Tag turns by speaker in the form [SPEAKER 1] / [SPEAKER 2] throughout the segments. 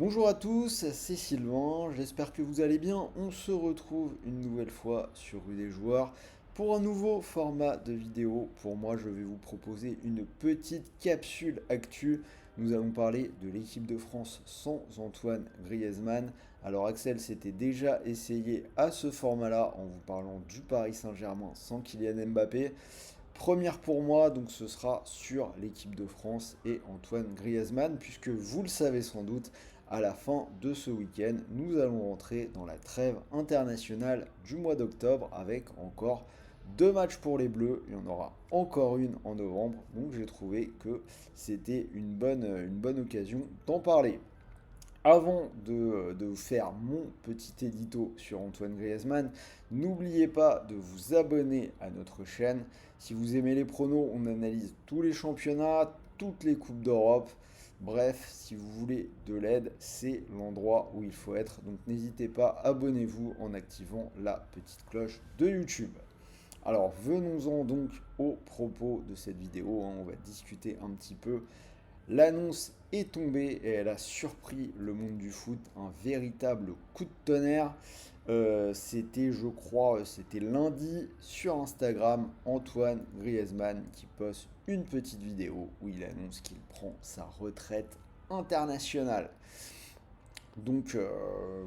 [SPEAKER 1] Bonjour à tous, c'est Sylvain, j'espère que vous allez bien. On se retrouve une nouvelle fois sur Rue des Joueurs pour un nouveau format de vidéo. Pour moi, je vais vous proposer une petite capsule actu. Nous allons parler de l'équipe de France sans Antoine Griezmann. Alors Axel s'était déjà essayé à ce format-là en vous parlant du Paris Saint-Germain sans Kylian Mbappé. Première pour moi, donc ce sera sur l'équipe de France et Antoine Griezmann, puisque vous le savez sans doute, à la fin de ce week-end, nous allons rentrer dans la trêve internationale du mois d'octobre avec encore deux matchs pour les Bleus. Il y en aura encore une en novembre, donc j'ai trouvé que c'était une bonne occasion d'en parler. Avant de vous faire mon petit édito sur Antoine Griezmann, n'oubliez pas de vous abonner à notre chaîne. Si vous aimez les pronos, on analyse tous les championnats, toutes les coupes d'Europe. Bref, si vous voulez de l'aide, c'est l'endroit où il faut être. Donc n'hésitez pas, abonnez-vous en activant la petite cloche de YouTube. Alors venons-en donc aux propos de cette vidéo, hein. On va discuter un petit peu. L'annonce est tombée et elle a surpris le monde du foot, un véritable coup de tonnerre. C'était, je crois, c'était lundi sur Instagram, Antoine Griezmann qui poste une petite vidéo où il annonce qu'il prend sa retraite internationale. Donc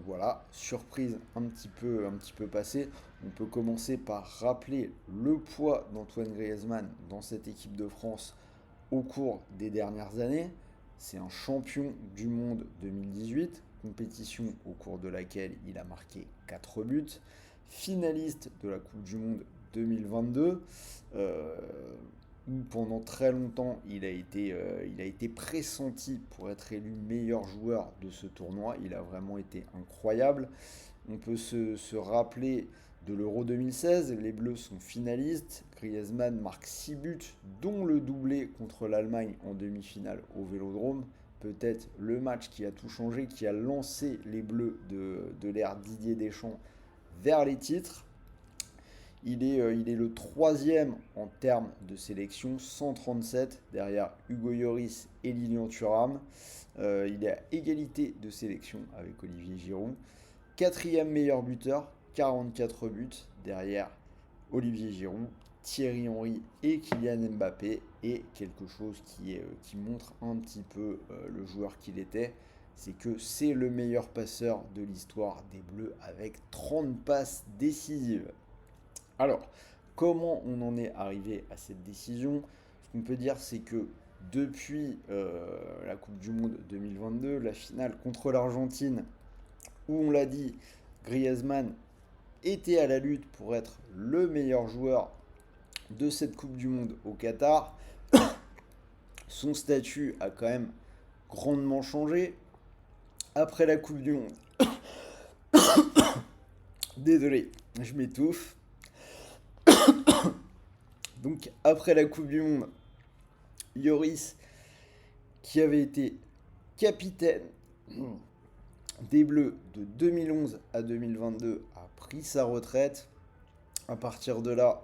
[SPEAKER 1] voilà, surprise un petit peu passée. On peut commencer par rappeler le poids d'Antoine Griezmann dans cette équipe de France au cours des dernières années. C'est un champion du monde 2018, compétition au cours de laquelle il a marqué 4 buts, finaliste de la Coupe du Monde 2022, euh, où pendant très longtemps il a été pressenti pour être élu meilleur joueur de ce tournoi. Il a vraiment été incroyable. On peut se rappeler de l'Euro 2016, les Bleus sont finalistes. Griezmann marque 6 buts, dont le doublé contre l'Allemagne en demi-finale au Vélodrome. Peut-être le match qui a tout changé, qui a lancé les Bleus de l'ère Didier Deschamps vers les titres. Il est le troisième en termes de sélection, 137, derrière Hugo Lloris et Lilian Thuram. Il est à égalité de sélection avec Olivier Giroud. Quatrième meilleur buteur, 44 buts, derrière Olivier Giroud, Thierry Henry et Kylian Mbappé. Et quelque chose qui montre un petit peu le joueur qu'il était, c'est que c'est le meilleur passeur de l'histoire des Bleus avec 30 passes décisives. Alors, comment on en est arrivé à cette décision? Ce qu'on peut dire, c'est que depuis la Coupe du Monde 2022, la finale contre l'Argentine, où on l'a dit, Griezmann était à la lutte pour être le meilleur joueur de cette Coupe du Monde au Qatar, son statut a quand même grandement changé. Après la Coupe du Monde, désolé, je m'étouffe. Donc après la Coupe du Monde, Lloris, qui avait été capitaine des Bleus de 2011 à 2022, a pris sa retraite. À partir de là,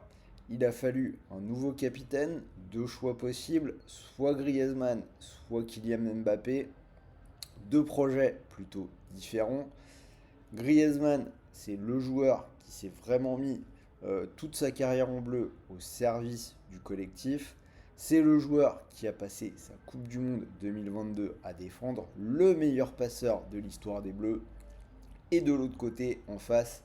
[SPEAKER 1] il a fallu un nouveau capitaine, deux choix possibles, soit Griezmann, soit Kylian Mbappé, deux projets plutôt différents. Griezmann, c'est le joueur qui s'est vraiment mis toute sa carrière en bleu au service du collectif. C'est le joueur qui a passé sa Coupe du Monde 2022 à défendre, le meilleur passeur de l'histoire des Bleus. Et de l'autre côté, en face,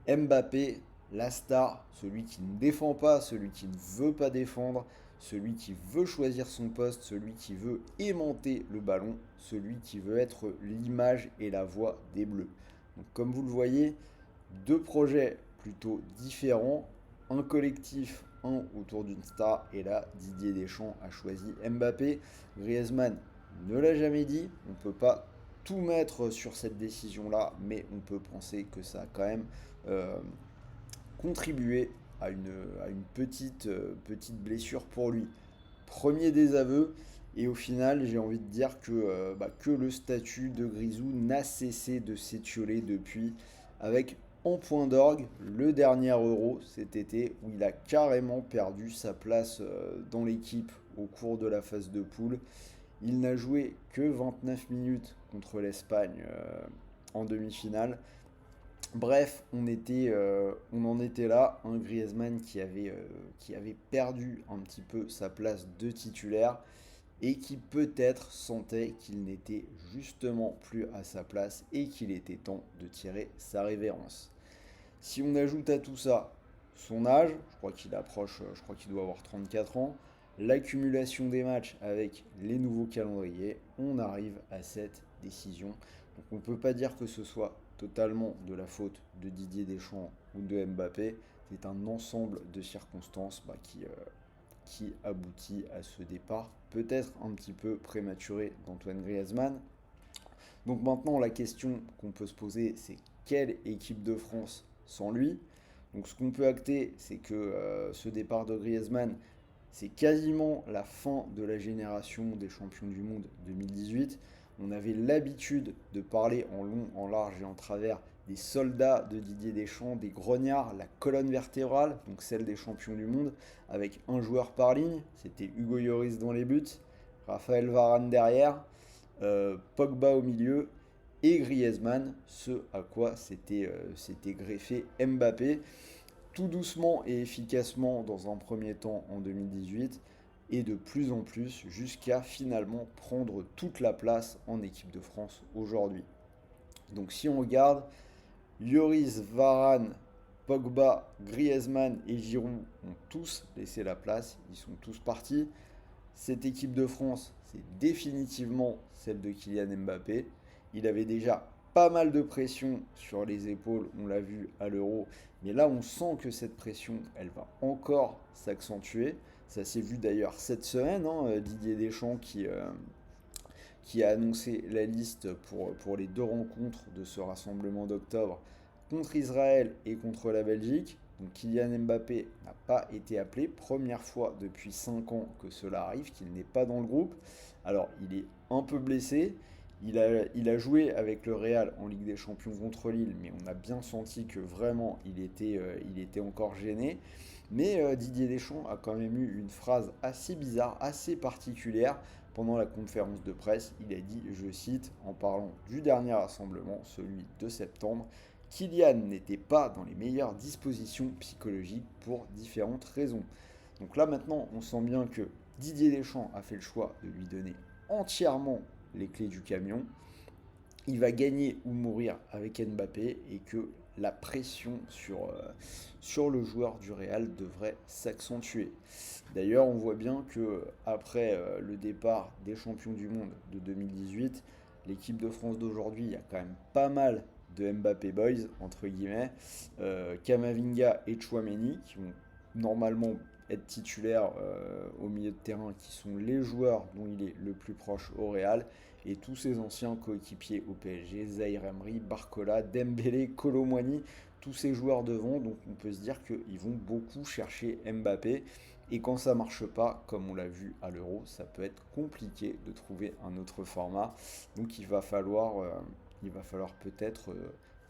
[SPEAKER 1] Mbappé, la star, celui qui ne défend pas, celui qui ne veut pas défendre, celui qui veut choisir son poste, celui qui veut aimanter le ballon, celui qui veut être l'image et la voix des Bleus. Donc, comme vous le voyez, deux projets plutôt différents, un collectif, un autour d'une star, et là Didier Deschamps a choisi Mbappé. Griezmann ne l'a jamais dit, on ne peut pas tout mettre sur cette décision-là, mais on peut penser que ça a quand même euh, contribué à une petite blessure pour lui. Premier désaveu, et au final, j'ai envie de dire que le statut de Grisou n'a cessé de s'étioler depuis, avec en point d'orgue le dernier Euro cet été, où il a carrément perdu sa place dans l'équipe au cours de la phase de poule. Il n'a joué que 29 minutes contre l'Espagne en demi-finale. Bref, on en était là, un Griezmann qui avait perdu un petit peu sa place de titulaire et qui peut-être sentait qu'il n'était justement plus à sa place et qu'il était temps de tirer sa révérence. Si on ajoute à tout ça son âge, je crois qu'il doit avoir 34 ans, l'accumulation des matchs avec les nouveaux calendriers, on arrive à cette décision. Donc on ne peut pas dire que ce soit totalement de la faute de Didier Deschamps ou de Mbappé, c'est un ensemble de circonstances qui aboutit à ce départ peut-être un petit peu prématuré d'Antoine Griezmann. Donc maintenant la question qu'on peut se poser, c'est quelle équipe de France sans lui? Donc ce qu'on peut acter, c'est que ce départ de Griezmann, c'est quasiment la fin de la génération des champions du monde 2018. On avait l'habitude de parler en long, en large et en travers des soldats de Didier Deschamps, des grognards, la colonne vertébrale, donc celle des champions du monde, avec un joueur par ligne. C'était Hugo Lloris dans les buts, Raphaël Varane derrière, Pogba au milieu et Griezmann, ce à quoi s'était greffé Mbappé, tout doucement et efficacement dans un premier temps en 2018 et de plus en plus jusqu'à finalement prendre toute la place en équipe de France aujourd'hui. Donc si on regarde, Lloris, Varane, Pogba, Griezmann et Giroud ont tous laissé la place, ils sont tous partis. Cette équipe de France, c'est définitivement celle de Kylian Mbappé. Il avait déjà pas mal de pression sur les épaules, on l'a vu à l'Euro, mais là on sent que cette pression, elle va encore s'accentuer. Ça s'est vu d'ailleurs cette semaine, hein, Didier Deschamps qui a annoncé la liste pour les deux rencontres de ce rassemblement d'octobre contre Israël et contre la Belgique. Donc Kylian Mbappé n'a pas été appelé, première fois depuis 5 ans que cela arrive, qu'il n'est pas dans le groupe. Alors il est un peu blessé, il a joué avec le Real en Ligue des Champions contre Lille, mais on a bien senti que vraiment il était encore gêné. Mais Didier Deschamps a quand même eu une phrase assez bizarre, assez particulière pendant la conférence de presse. Il a dit, je cite, en parlant du dernier rassemblement, celui de septembre, Kylian n'était pas dans les meilleures dispositions psychologiques pour différentes raisons. Donc là maintenant, on sent bien que Didier Deschamps a fait le choix de lui donner entièrement les clés du camion. Il va gagner ou mourir avec Mbappé et que la pression sur le joueur du Real devrait s'accentuer. D'ailleurs, on voit bien que après le départ des champions du monde de 2018, l'équipe de France d'aujourd'hui, il y a quand même pas mal de Mbappé Boys, entre guillemets, Kamavinga et Chouameni, qui vont normalement être titulaires au milieu de terrain, qui sont les joueurs dont il est le plus proche au Real, et tous ses anciens coéquipiers au PSG, Zaïre Emery, Barcola, Dembélé, Kolo Muani, tous ces joueurs devant, donc on peut se dire qu'ils vont beaucoup chercher Mbappé, et quand ça marche pas, comme on l'a vu à l'Euro, ça peut être compliqué de trouver un autre format, donc il va falloir peut-être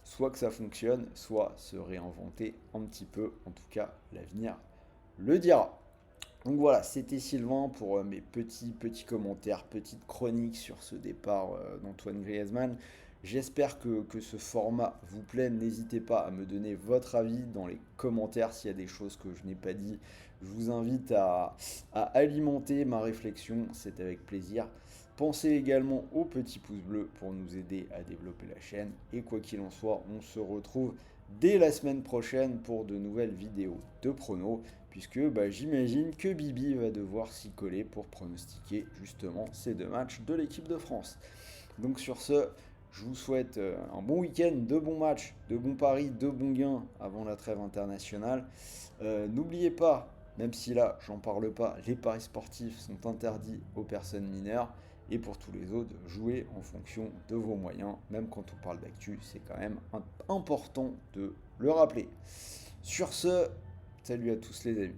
[SPEAKER 1] soit que ça fonctionne, soit se réinventer un petit peu, en tout cas l'avenir le dira. Donc voilà, c'était Sylvain pour mes petits commentaires, petite chronique sur ce départ d'Antoine Griezmann. J'espère que ce format vous plaît. N'hésitez pas à me donner votre avis dans les commentaires s'il y a des choses que je n'ai pas dit. Je vous invite à alimenter ma réflexion, c'est avec plaisir. Pensez également au petit pouce bleu pour nous aider à développer la chaîne. Et quoi qu'il en soit, on se retrouve dès la semaine prochaine pour de nouvelles vidéos de pronos, puisque j'imagine que Bibi va devoir s'y coller pour pronostiquer justement ces deux matchs de l'équipe de France. Donc sur ce, je vous souhaite un bon week-end, de bons matchs, de bons paris, de bons gains avant la trêve internationale. N'oubliez pas, même si là j'en parle pas, les paris sportifs sont interdits aux personnes mineures. Et pour tous les autres, jouez en fonction de vos moyens. Même quand on parle d'actu, c'est quand même important de le rappeler. Sur ce, salut à tous les amis.